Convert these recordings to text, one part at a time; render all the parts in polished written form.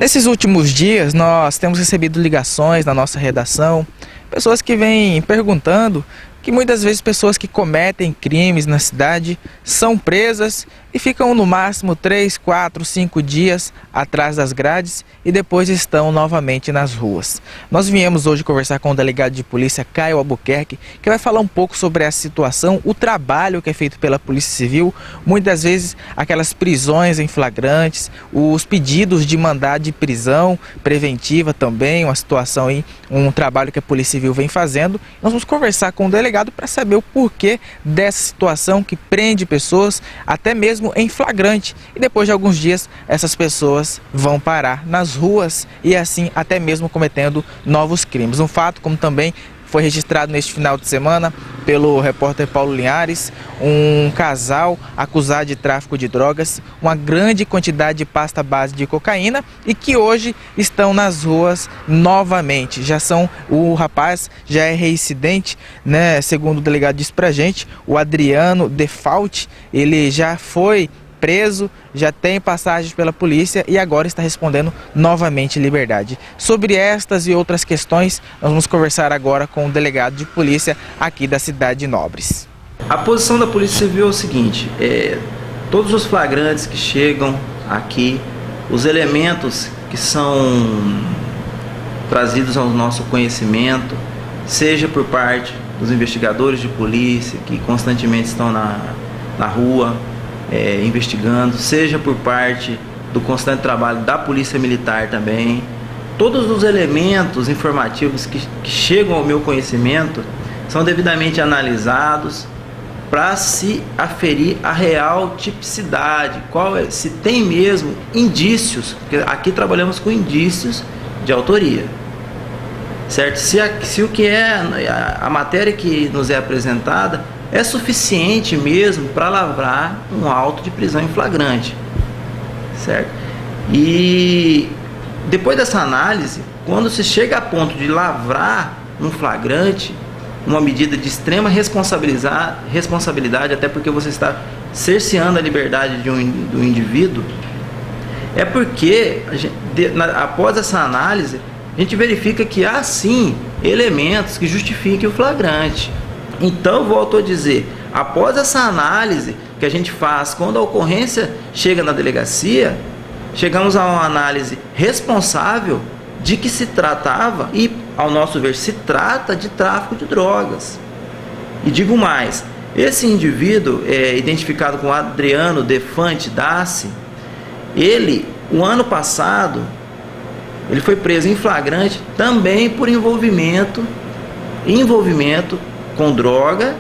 Nesses últimos dias, nós temos recebido ligações na nossa redação, pessoas que vêm perguntando que muitas vezes pessoas que cometem crimes na cidade são presas e ficam no máximo 3, 4, 5 dias atrás das grades e depois estão novamente nas ruas. Nós viemos hoje conversar com o delegado de polícia Caio Albuquerque, que vai falar um pouco sobre essa situação, o trabalho que é feito pela Polícia Civil, muitas vezes aquelas prisões em flagrantes, os pedidos de mandado de prisão preventiva também, uma situação aí, um trabalho que a Polícia Civil vem fazendo. Nós vamos conversar com o delegado para saber o porquê dessa situação que prende pessoas até mesmo em flagrante, e depois de alguns dias essas pessoas vão parar nas ruas e assim até mesmo cometendo novos crimes. Um fato como também foi registrado neste final de semana pelo repórter Paulo Linhares, um casal acusado de tráfico de drogas, uma grande quantidade de pasta base de cocaína e que hoje estão nas ruas novamente. O rapaz já é reincidente, né? Segundo o delegado disse pra gente, o Adriano Default, ele já foi preso, já tem passagem pela polícia e agora está respondendo novamente em liberdade. Sobre estas e outras questões, nós vamos conversar agora com o delegado de polícia aqui da cidade de Nobres. A posição da Polícia Civil é o seguinte, todos os flagrantes que chegam aqui, os elementos que são trazidos ao nosso conhecimento, seja por parte dos investigadores de polícia que constantemente estão na rua, investigando, seja por parte do constante trabalho da Polícia Militar também. Todos os elementos informativos que chegam ao meu conhecimento são devidamente analisados para se aferir a real tipicidade, se tem mesmo indícios, porque aqui trabalhamos com indícios de autoria, certo? Se o que é a matéria que nos é apresentada é suficiente mesmo para lavrar um auto de prisão em flagrante, certo? E depois dessa análise, quando se chega a ponto de lavrar um flagrante, uma medida de extrema responsabilidade, até porque você está cerceando a liberdade do indivíduo, é porque após essa análise, a gente verifica que há sim elementos que justifiquem o flagrante. Então, volto a dizer, após essa análise que a gente faz quando a ocorrência chega na delegacia, chegamos a uma análise responsável de que se tratava, e ao nosso ver, se trata de tráfico de drogas. E digo mais, esse indivíduo, identificado com Adriano Defante Dassi, o ano passado, ele foi preso em flagrante também por envolvimento com droga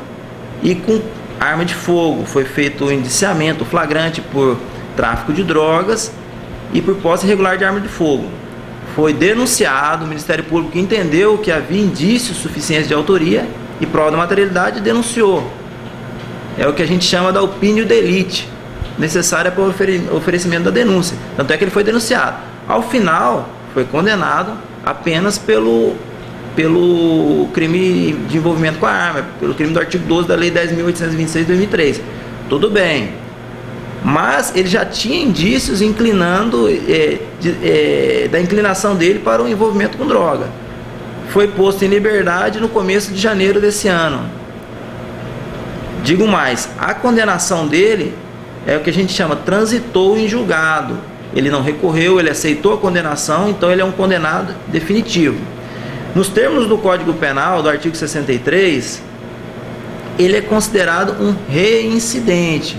e com arma de fogo. Foi feito o indiciamento flagrante por tráfico de drogas e por posse irregular de arma de fogo. Foi denunciado, o Ministério Público entendeu que havia indícios suficientes de autoria e prova da materialidade e denunciou. É o que a gente chama da opinião delite, necessária para o oferecimento da denúncia. Tanto é que ele foi denunciado. Ao final, foi condenado apenas pelo crime de envolvimento com a arma, pelo crime do artigo 12 da Lei 10.826 de 2003. Tudo bem. Mas ele já tinha indícios inclinando, da inclinação dele para o envolvimento com droga. Foi posto em liberdade no começo de janeiro desse ano. Digo mais, a condenação dele é o que a gente chama transitou em julgado. Ele não recorreu, ele aceitou a condenação, então ele é um condenado definitivo. Nos termos do Código Penal, do artigo 63, ele é considerado um reincidente.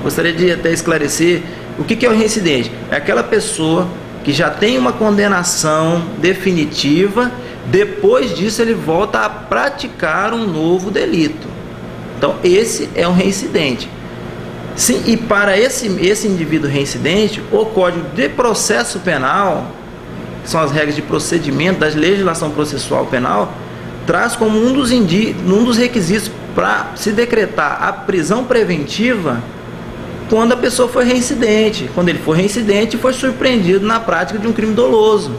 Gostaria de até esclarecer o que é o reincidente. É aquela pessoa que já tem uma condenação definitiva, depois disso ele volta a praticar um novo delito. Então esse é um reincidente. Sim, e para esse indivíduo reincidente, o Código de Processo Penal, que são as regras de procedimento da legislação processual penal, traz como um dos requisitos para se decretar a prisão preventiva quando a pessoa foi reincidente. Quando ele for reincidente e foi surpreendido na prática de um crime doloso,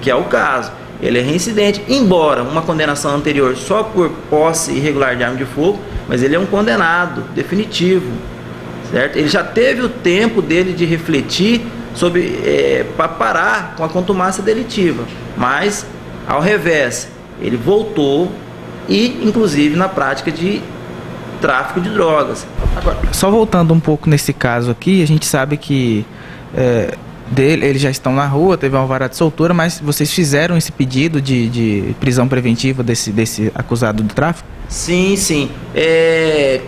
que é o caso. Ele é reincidente, embora uma condenação anterior só por posse irregular de arma de fogo, mas ele é um condenado definitivo, certo? Ele já teve o tempo dele de refletir para parar com a contumácia delitiva. Mas, ao revés, ele voltou e, inclusive, na prática de tráfico de drogas. Agora, só voltando um pouco nesse caso aqui, a gente sabe que eles já estão na rua, teve uma alvará de soltura, mas vocês fizeram esse pedido de prisão preventiva desse acusado do tráfico? Sim, sim.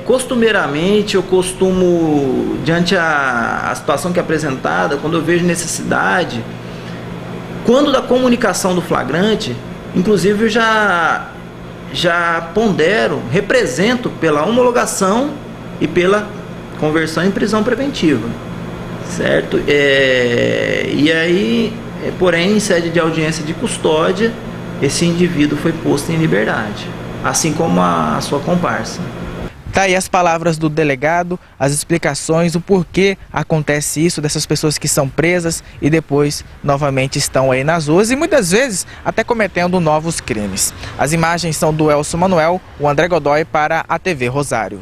Costumeiramente eu costumo, diante a situação que é apresentada, quando eu vejo necessidade, quando da comunicação do flagrante, inclusive eu já pondero, represento pela homologação e pela conversão em prisão preventiva, certo? E aí, porém, em sede de audiência de custódia, esse indivíduo foi posto em liberdade, assim como a sua comparsa. Tá aí as palavras do delegado, as explicações, o porquê acontece isso, dessas pessoas que são presas e depois novamente estão aí nas ruas e muitas vezes até cometendo novos crimes. As imagens são do Elcio Manuel, o André Godoy para a TV Rosário.